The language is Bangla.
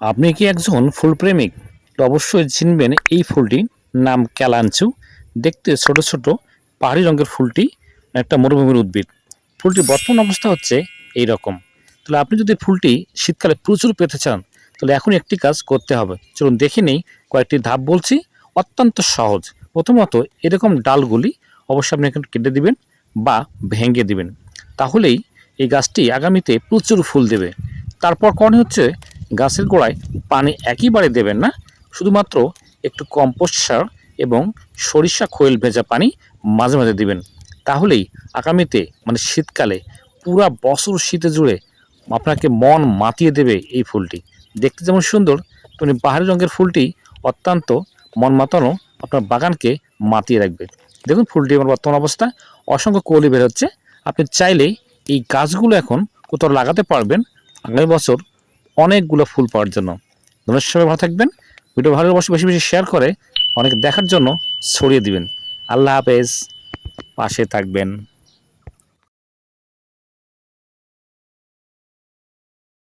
আপনি কি একজন ফুলপ্রেমিক? তো অবশ্যই চিনবেন এই ফুলটির নাম ক্যালাঞ্চু। দেখতে ছোট ছোট পাহাড়ি রঙের ফুলটি একটা মরুভূমির উদ্ভিদ। ফুলটির বর্তমান অবস্থা হচ্ছে এই রকম। তাহলে আপনি যদি ফুলটি শীতকালে প্রচুর পেতে চান, তাহলে এখনই একটি কাজ করতে হবে। চলুন দেখে নেই, কয়েকটি ধাপ বলছি, অত্যন্ত সহজ। প্রথমত এরকম ডালগুলি অবশ্যই আপনি এখন কেটে দিবেন বা ভেঙে দিবেন, তাহলেই এই গাছটি আগামীতে প্রচুর ফুল দেবে। তারপর করণীয় হচ্ছে, গাছের গোড়ায় পানি একেবারে দেবেন না, শুধুমাত্র একটু কম্পোস্ট সার এবং সরিষা খৈল ভেজা পানি মাঝে মাঝে দিবেন। তাহলেই আগামীতে মানে শীতকালে পুরা বছর শীতে জুড়ে আপনাকে মন মাতিয়ে দেবে এই ফুলটি। দেখতে যেমন সুন্দর, তেমনি পাহাড়ি রঙের ফুলটি অত্যন্ত মন মাতানো, আপনার বাগানকে মাতিয়ে রাখবে। দেখুন ফুলটি আমার বর্তমান অবস্থা, অসংখ্য কলি বের হচ্ছে। আপনি চাইলেই এই গাছগুলো এখন কোথাও লাগাতে পারবেন আগামী বছর অনেকগুলো ফুল পাওয়ার জন্য। ধন্যবাদ, সবাই ভালো থাকবেন। ভিডিও ভালো অবশ্যই বেশি বেশি শেয়ার করে অনেক দেখার জন্য ছড়িয়ে দিবেন। আল্লাহ হাফেজ, পাশে থাকবেন।